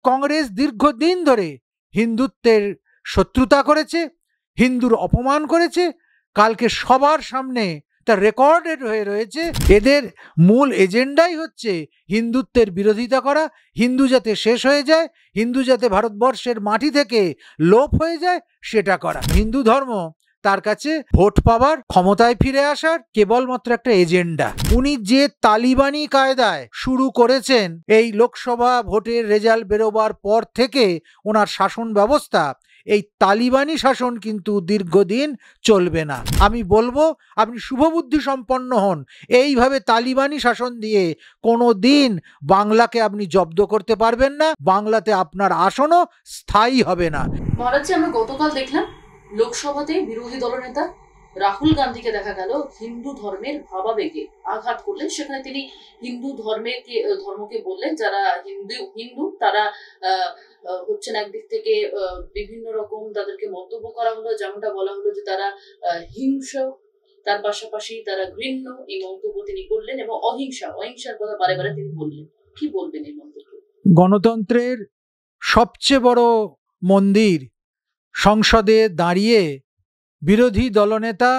কংগ্রেস দীর্ঘদিন ধরে হিন্দুত্বের শত্রুতা করেছে, হিন্দুর অপমান করেছে, কালকে সবার সামনে তা রেকর্ডেড হয়ে রয়েছে। এদের মূল এজেন্ডাই হচ্ছে হিন্দুত্বের বিরোধিতা করা, হিন্দু যাতে শেষ হয়ে যায়, হিন্দু যাতে ভারতবর্ষের মাটি থেকে লোপ হয়ে যায় সেটা করা। হিন্দু ধর্ম তার কাছে ভোট পাবার, ক্ষমতায় ফিরে আসার কেবলমাত্র একটা এজেন্ডা। উনি যে তালিবানি কায়দায় শুরু করেছেন এই লোকসভা ভোটের রেজাল্ট বেরোবার পর থেকে ওনার শাসন ব্যবস্থা, এই তালিবানি শাসন কিন্তু দীর্ঘদিন চলবে না। আমি বলবো আপনি শুভবুদ্ধি সম্পন্ন হন, এইভাবে তালিবানি শাসন দিয়ে কোনো দিন বাংলাকে আপনি জব্দ করতে পারবেন না, বাংলাতে আপনার আসনও স্থায়ী হবে না। মহারাজজি, আমরা গতকাল দেখলাম লোকসভাতে বিরোধী দলনেতা রাহুল গান্ধীকে দেখা গেল হিন্দু ধর্মের ভাবাবেগে আঘাত করলেন। সেখানে তিনি হিন্দু ধর্মকে বললেন যারা হিন্দু তারা হচ্ছেন একদিক থেকে বিভিন্ন রকম তাদেরকে মন্তব্য করা হলো, যেমনটা বলা হলো যে তারা হিংস্র, তার পাশাপাশি তারা ঘৃণ্য, এই মন্তব্য তিনি করলেন এবং অহিংসার কথা বারে বারে তিনি বললেন। কি বলবেন এই মন্তব্য? গণতন্ত্রের সবচেয়ে বড় মন্দির সংসদে দাঁড়িয়ে বিরোধী দলনেতা,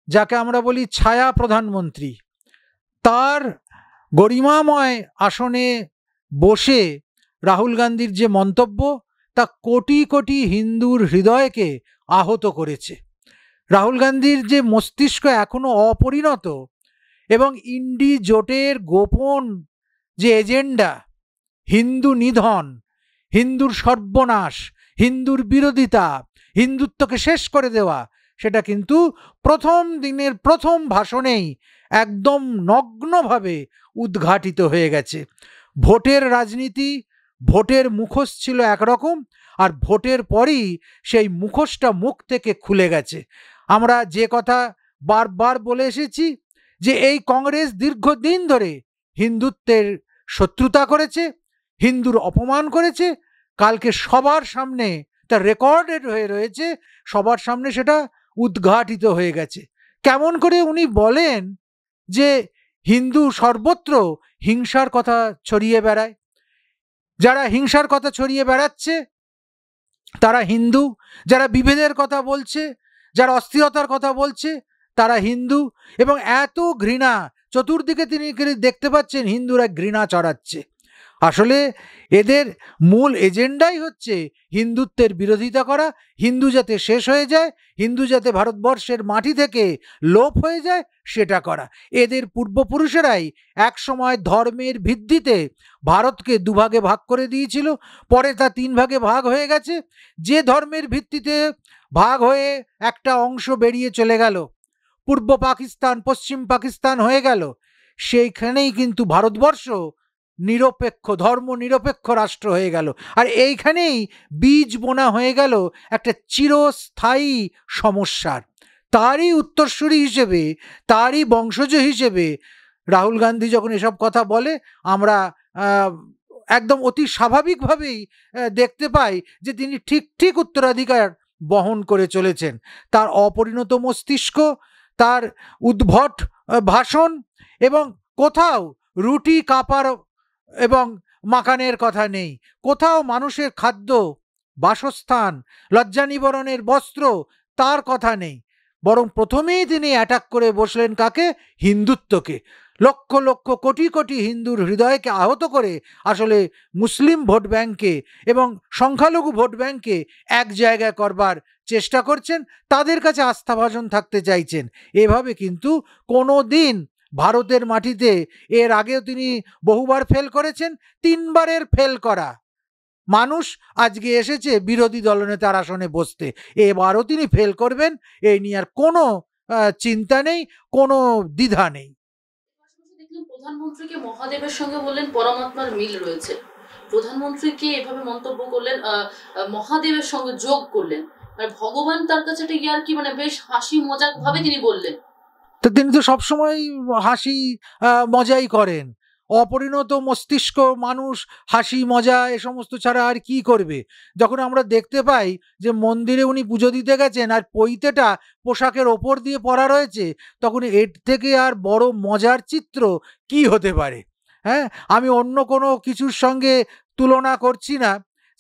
যাকে আমরা বলি ছায়া প্রধানমন্ত্রী, তার গরিমাময় আসনে বসে রাহুল গান্ধীর যে মন্তব্য তা কোটি কোটি হিন্দুর হৃদয়কে আহত করেছে। রাহুল গান্ধীর যে মস্তিষ্ক এখনো অপরিণত এবং ইন্ডি জোটের গোপন যে এজেন্ডা, হিন্দু নিধন, হিন্দুর সর্বনাশ, হিন্দুর বিরোধিতা, হিন্দুত্বকে শেষ করে দেওয়া, সেটা কিন্তু প্রথম দিনের প্রথম ভাষণেই একদম নগ্নভাবে উদ্ঘাটিত হয়ে গেছে। ভোটের রাজনীতি, ভোটের মুখোশ ছিল একরকম, আর ভোটের পরই সেই মুখোশটা মুখ থেকে খুলে গেছে। আমরা যে কথা বারবার বলে এসেছি যে এই কংগ্রেস দীর্ঘদিন ধরে হিন্দুত্বের শত্রুতা করেছে, হিন্দুর অপমান করেছে, কালকে সবার সামনে তা রেকর্ডেড হয়ে রয়েছে, সবার সামনে সেটা উদ্ঘাটিত হয়ে গেছে। কেমন করে উনি বলেন যে হিন্দু সর্বত্র হিংসার কথা ছড়িয়ে বেড়ায়, যারা হিংসার কথা ছড়িয়ে বেড়াচ্ছে তারা হিন্দু, যারা বিভেদের কথা বলছে, যারা অস্থিরতার কথা বলছে তারা হিন্দু, এবং এত ঘৃণা চতুর্দিকে তিনি দেখতে পাচ্ছেন হিন্দুরা ঘৃণা ছড়াচ্ছে। আসলে এদের মূল এজেন্ডাই হচ্ছে হিন্দুত্বের বিরোধিতা করা, হিন্দু যাতে শেষ হয়ে যায়, হিন্দু যাতে ভারতবর্ষের মাটি থেকে লোপ হয়ে যায় সেটা করা। এদের পূর্বপুরুষেরাই এক সময় ধর্মের ভিত্তিতে ভারতকে দুভাগে ভাগ করে দিয়েছিল, পরে তা 3 ভাগে ভাগ হয়ে গেছে। যে ধর্মের ভিত্তিতে ভাগ হয়ে একটা অংশ বেরিয়ে চলে গেল, পূর্ব পাকিস্তান পশ্চিম পাকিস্তান হয়ে গেল, সেইখানেই কিন্তু ভারতবর্ষ নিরপেক্ষ, ধর্ম নিরপেক্ষ রাষ্ট্র হয়ে গেল। আর এইখানেই বীজ বোনা হয়ে গেল একটা চিরস্থায়ী সমস্যার। তারই উত্তরসূরি হিসেবে, তারই বংশজ হিসেবে রাহুল গান্ধী যখন এসব কথা বলে, আমরা একদম অতি স্বাভাবিকভাবেই দেখতে পাই যে তিনি ঠিক উত্তরাধিকার বহন করে চলেছেন। তার অপরিণত মস্তিষ্ক, তার উদ্ভট ভাষণ, এবং কোথাও রুটি কাপার এবং মাকানের কথা নেই, কোথাও মানুষের খাদ্য, বাসস্থান, লজ্জা নিবারণের বস্ত্র তার কথা নেই, বরং প্রথমেই তিনি অ্যাটাক করে বসলেন কাকে? হিন্দুত্বকে। লক্ষ লক্ষ কোটি কোটি হিন্দুর হৃদয়কে আহত করে আসলে মুসলিম ভোট ব্যাংকে এবং সংখ্যালঘু ভোট ব্যাংকে এক জায়গায় করবার চেষ্টা করছেন, তাদের কাছে আস্থাভাজন থাকতে চাইছেন। এভাবে কিন্তু কোনো দিন ভারতের মাটিতে এর আগেও তিনি বহুবার ফেল করেছেন, 3 বারের ফেল করা মানুষ আজকে এসেছে বিরোধী দলনেতার আসনে বসতে, এবারও তিনি ফেল করবেন, এই নিয়ে আর কোনো চিন্তা নেই, কোনো দ্বিধা নেই। প্রধানমন্ত্রীকে মহাদেবের সঙ্গে বললেন পরমাত্মার মিল রয়েছে, প্রধানমন্ত্রীকে এভাবে মন্তব্য করলেন, মহাদেবের সঙ্গে যোগ করলেন, আর ভগবান তার কাছে একটা ইয়ার্কি, মানে বেশ হাসি মজাক ভাবে তিনি বললেন। তো তিনি তো সবসময় হাসি মজাই করেন। অপরিণত মস্তিষ্ক মানুষ হাসি মজা এ সমস্ত ছাড়া আর কি করবে? যখন আমরা দেখতে পাই যে মন্দিরে উনি পুজো দিতে গেছেন আর পৈতেটা পোশাকের ওপর দিয়ে পরা রয়েছে, তখন এর থেকে আর বড় মজার চিত্র কি হতে পারে? হ্যাঁ, আমি অন্য কোনো কিছুর সঙ্গে তুলনা করছি না,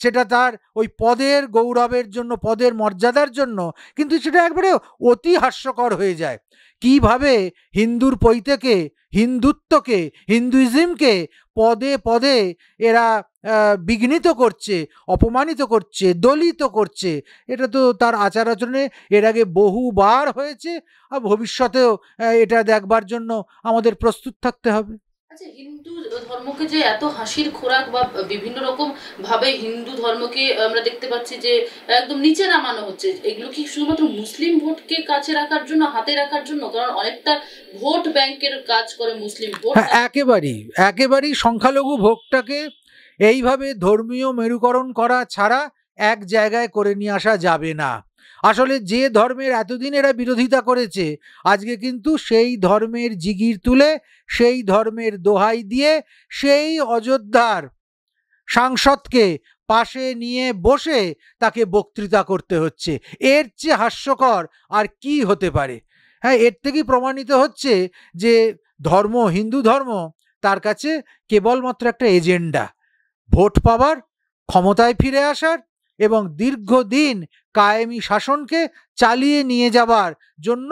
সেটা তার ওই পদের গৌরবের জন্য, পদের মর্যাদার জন্য, কিন্তু সেটা একবারে অতি হাস্যকর হয়ে যায়। কিভাবে হিন্দুর পৈতেকে, হিন্দুত্বকে, হিন্দুইজমকে পদে পদে এরা বিঘ্নিত করছে, অপমানিত করছে, দলিত করছে। এটা তো তার আচার আচরণে এর আগে বহুবার হয়েছে, আর ভবিষ্যতেও এটা দেখবার জন্য আমাদের প্রস্তুত থাকতে হবে। আচ্ছা, হিন্দু ধর্মকে যে এত হাসির খোরাক বা বিভিন্ন রকম ভাবে হিন্দু ধর্মকে আমরা দেখতে পাচ্ছি যে একদম নিচে নামানো হচ্ছে, এগুলো কি শুধুমাত্র মুসলিম ভোটকে কাছে রাখার জন্য, হাতে রাখার জন্য? কারণ অনেকটা ভোট ব্যাংকের কাজ করে মুসলিম ভোট। একেবারেই সংখ্যালঘু ভোটটাকে এইভাবে ধর্মীয় মেরুকরণ করা ছাড়া এক জায়গায় করে নিয়ে আসা যাবে না। আসলে যে ধর্মের এতদিন এরা বিরোধিতা করেছে, আজকে কিন্তু সেই ধর্মের জিগির তুলে, সেই ধর্মের দোহাই দিয়ে সেই অযোধ্যার সাংসদকে পাশে নিয়ে বসে তাকে বক্তৃতা করতে হচ্ছে। এর চেয়ে হাস্যকর আর কি হতে পারে? হ্যাঁ, এর থেকেই প্রমাণিত হচ্ছে যে ধর্ম, হিন্দু ধর্ম তার কাছে কেবলমাত্র একটা এজেন্ডা, ভোট পাবার, ক্ষমতায় ফিরে আসার এবং দীর্ঘদিন কায়েমি শাসনকে চালিয়ে নিয়ে যাবার জন্য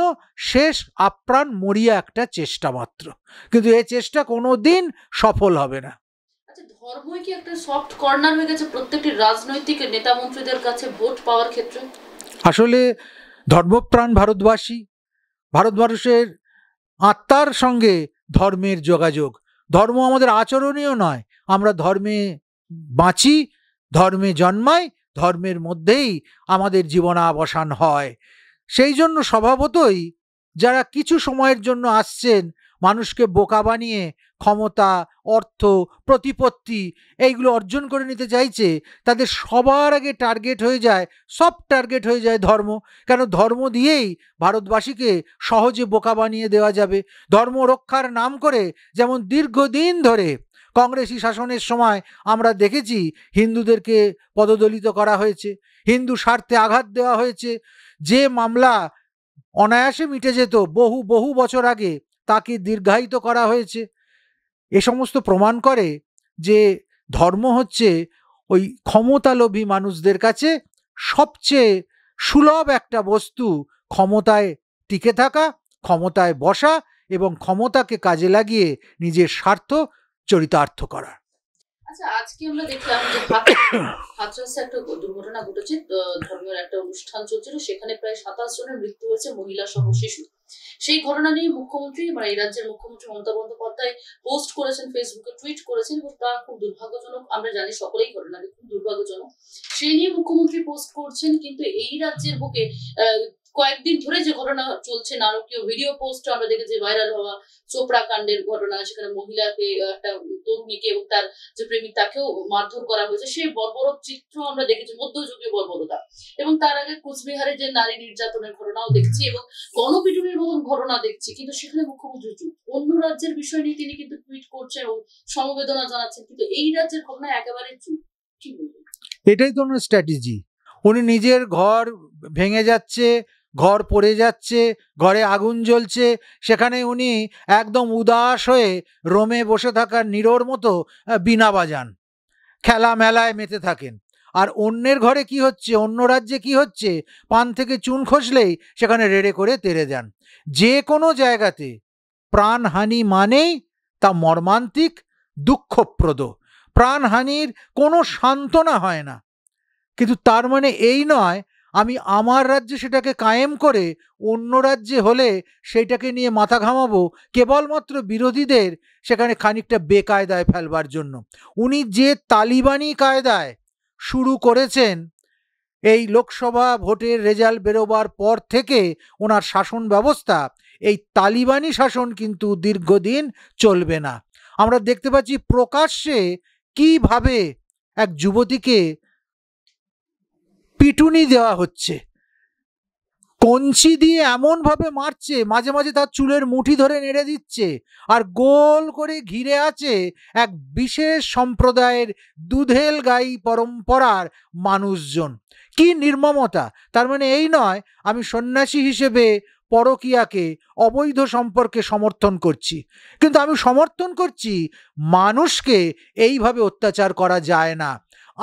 শেষ আপ্রাণ মরিয়া একটা চেষ্টা মাত্র। কিন্তু এই চেষ্টা কোনো দিন সফল হবে না। আচ্ছা, ধর্মই কি একটা সফট কর্নার হয়ে গেছে প্রত্যেকটি রাজনৈতিক নেতা মন্ত্রীদের কাছে ভোট পাওয়ার ক্ষেত্রে? আসলে ধর্মপ্রাণ ভারতবাসী, ভারতবর্ষের আত্মার সঙ্গে ধর্মের যোগাযোগ। ধর্ম আমাদের আচরণীয় নয়, আমরা ধর্মে বাঁচি, ধর্মে জন্মাই, ধর্মের মধ্যেই আমাদের জীবনাবসান হয়। সেই জন্য স্বভাবতই যারা কিছু সময়ের জন্য আসছেন মানুষকে বোকা বানিয়ে ক্ষমতা, অর্থ, প্রতিপত্তি এইগুলো অর্জন করে নিতে চাইছে, তাদের সবার আগে টার্গেট হয়ে যায়, সব টার্গেট হয়ে যায় ধর্ম। কেন? ধর্ম দিয়েই ভারতবাসীকে সহজে বোকা বানিয়ে দেওয়া যাবে। ধর্ম রক্ষার নাম করে যেমন দীর্ঘদিন ধরে কংগ্রেসি শাসনের সময় আমরা দেখেছি হিন্দুদেরকে পদদলিত করা হয়েছে, হিন্দু স্বার্থে আঘাত দেওয়া হয়েছে। যে মামলা অনায়াসে মিটে যেত বহু বহু বছর আগে, তাকে দীর্ঘায়িত করা হয়েছে। এ সমস্ত প্রমাণ করে যে ধর্ম হচ্ছে ওই ক্ষমতালোভী মানুষদের কাছে সবচেয়ে সুলভ একটা বস্তু, ক্ষমতায় টিকে থাকা, ক্ষমতায় বসা এবং ক্ষমতাকে কাজে লাগিয়ে নিজের স্বার্থ চরিতার্থ করা। আচ্ছা, আজকে আমরা দেখলাম যে হাথরসে একটা দুর্ঘটনা ঘটেছে, ধর্মের একটা অনুষ্ঠান চলছিল, সেখানে প্রায় 27 জনের মৃত্যু হয়েছে, মহিলা সহ শিশু। সেই ঘটনা নিয়ে মুখ্যমন্ত্রী, মানে এই রাজ্যের মুখ্যমন্ত্রী মমতা বন্দ্যোপাধ্যায় পোস্ট করেছেন, ফেসবুকে টুইট করেছেন, এবং তা খুব দুর্ভাগ্যজনক। আমরা জানি সকলেই ঘটনাটি খুব দুর্ভাগ্যজনক, সেই নিয়ে মুখ্যমন্ত্রী পোস্ট করছেন। কিন্তু এই রাজ্যের বুকে কয়েকদিন ধরে যে ঘটনা চলছে, নারকীয় ভিডিও পোস্ট আমরা দেখেছি ভাইরাল হওয়া, চোপড়া কাণ্ডের ঘটনা, সেখানে মহিলাকে, একটা তরুণীকে এবং তার যে প্রেমিক তাকেও মারধর করা হয়েছে, সেই বর্বর চিত্র আমরা দেখেছি, মধ্যযুগীয় বর্বরতা। এবং তার আগে কুচবিহারে যে নারী নির্যাতনের ঘটনাও দেখছি এবং গণপিটুনির মতন ঘটনা দেখছি, কিন্তু সেখানে মুখ্যমন্ত্রী চুপ। অন্য রাজ্যের বিষয় নিয়ে তিনি কিন্তু টুইট করছেন এবং সমবেদনা জানাচ্ছেন, কিন্তু এই রাজ্যের ঘটনা একেবারে চুপ। কি বলবেন? এটাই তো ওনার স্ট্র্যাটেজি। উনি নিজের ঘর ভেঙে যাচ্ছে, ঘর পড়ে যাচ্ছে, ঘরে আগুন জ্বলছে, সেখানে উনি একদম উদাস হয়ে রোমে বসে থাকার নিরোর মতো বীণা বাজান, খেলা মেলায় মেতে থাকেন। আর অন্যের ঘরে কি হচ্ছে, অন্য রাজ্যে কি হচ্ছে, পান থেকে চুন খসলেই সেখানে রেড়ে করে তেড়ে দেন। যে কোনো জায়গাতে প্রাণহানি মানেই তা মর্মান্তিক, দুঃখপ্রদ। প্রাণহানির কোনো সান্ত্বনা হয় না, কিন্তু তার মানে এই নয় আমি আমার রাজ্যে সেটাকে কায়েম করে অন্য রাজ্যে হলে সেইটাকে নিয়ে মাথা ঘামাবো কেবলমাত্র বিরোধীদের সেখানে খানিকটা বেকায়দায় ফেলবার জন্য। উনি যে তালিবানি কায়দায় শুরু করেছেন, এই লোকসভা ভোটের রেজাল্ট বেরোবার পর থেকে ওনার শাসন ব্যবস্থা, এই তালিবানি শাসন কিন্তু দীর্ঘদিন চলবে না। আমরা দেখতে পাচ্ছি প্রকাশ্যে কিভাবে এক যুবতীকে পিটুনি দেওয়া হচ্ছে, কঞ্চি দিয়ে এমনভাবে মারছে, মাঝে মাঝে তার চুলের মুঠি ধরে নেড়ে দিচ্ছে, আর গোল করে ঘিরে আছে এক বিশেষ সম্প্রদায়ের দুধেল গাই পরম্পরার মানুষজন। কি নির্মমতা! তার মানে এই নয় আমি সন্ন্যাসী হিসেবে পরকীয়াকে, অবৈধ সম্পর্কে সমর্থন করছি, কিন্তু আমি সমর্থন করছি মানুষকে এইভাবে অত্যাচার করা যায় না।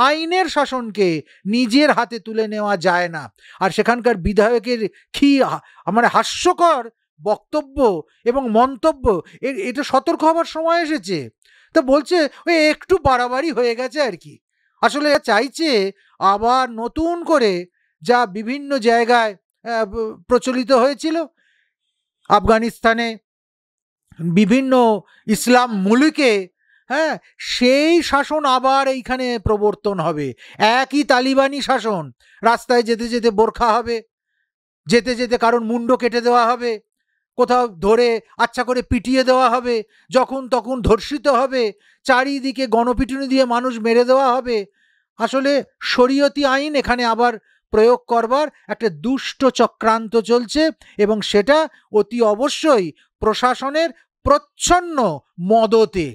আইনের শাসনকে নিজের হাতে তুলে নেওয়া যায় না। আর সেখানকার বিধায়কের কি মানে হাস্যকর বক্তব্য এবং মন্তব্য, এটা সতর্ক হবার সময় এসেছে। তো বলছে ওই একটু বাড়াবাড়ি হয়ে গেছে আর কি। আসলে চাইছে আবার নতুন করে যা বিভিন্ন জায়গায় প্রচলিত হয়েছিল, আফগানিস্তানে বিভিন্ন ইসলাম মুলুকে, হ্যাঁ, সেই শাসন আবার এইখানে প্রবর্তন হবে। একই তালিবানি শাসন, রাস্তায় যেতে যেতে বোরখা হবে, যেতে যেতে কারণ মুন্ড কেটে দেওয়া হবে, কোথাও ধরে আচ্ছা করে পিটিয়ে দেওয়া হবে, যখন তখন ধর্ষিত হবে, চারিদিকে গণপিটুনি দিয়ে মানুষ মেরে দেওয়া হবে। আসলে শরীয়তি আইন এখানে আবার প্রয়োগ করবার একটা দুষ্ট চক্রান্ত চলছে, এবং সেটা অতি অবশ্যই প্রশাসনের প্রচ্ছন্ন মদতে।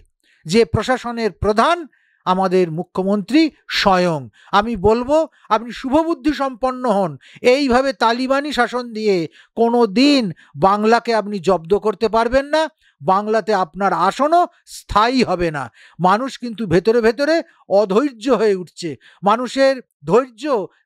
যে প্রশাসনের প্রধান আমাদের মুখ্যমন্ত্রী স্বয়ং। আমি বলবো আপনি শুভবুদ্ধি সম্পন্ন হন, এইভাবে তালিবানি শাসন দিয়ে কোনো দিন বাংলাকে আপনি জব্দ করতে পারবেন না। বাংলাতে আপনার আসনও স্থায়ী হবে না। মানুষ কিন্তু ভেতরে ভেতরে অধৈর্য হয়ে উঠছে, মানুষের ধৈর্য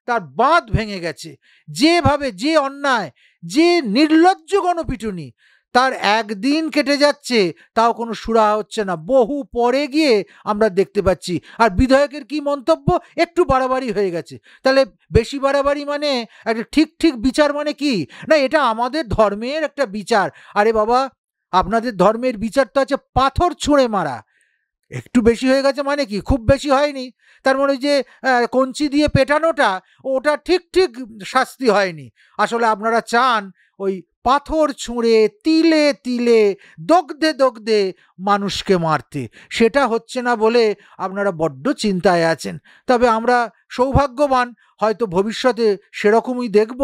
তার বাঁধ ভেঙে গেছে। যেভাবে যে অন্যায়, যে নির্লজ্জ গণপিটুনি, তার একদিন কেটে যাচ্ছে তাও কোনো সুরাহা হচ্ছে না, বহু পরে গিয়ে আমরা দেখতে পাচ্ছি। আর বিধায়কের কি মন্তব্য, একটু বাড়াবাড়ি হয়ে গেছে। তাহলে বেশি বাড়াবাড়ি মানে একটা ঠিক ঠিক বিচার মানে কি? না, এটা আমাদের ধর্মের একটা বিচার। আরে বাবা, আপনাদের ধর্মের বিচার তো আছে পাথর ছুঁড়ে মারা। একটু বেশি হয়ে গেছে মানে কি? খুব বেশি হয়নি, তার মানে যে কঞ্চি দিয়ে পেটানোটা, ওটা ঠিক ঠিক শাস্তি হয়নি। আসলে আপনারা চান ওই পাথর ছুঁড়ে তিলে তিলে দগ্ধে দগ্ধে মানুষকে মারতে। সেটা হচ্ছে না বলে আপনারা বড্ড চিন্তায় আছেন। তবে আমরা সৌভাগ্যবান, হয়তো ভবিষ্যতে সেরকমই দেখব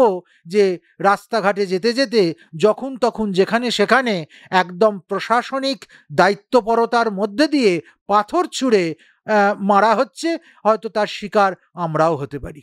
যে রাস্তাঘাটে যেতে যেতে যখন তখন যেখানে সেখানে একদম প্রশাসনিক দায়িত্বপরতার মধ্যে দিয়ে পাথর ছুঁড়ে মারা হচ্ছে। হয়তো তার শিকার আমরাও হতে পারি।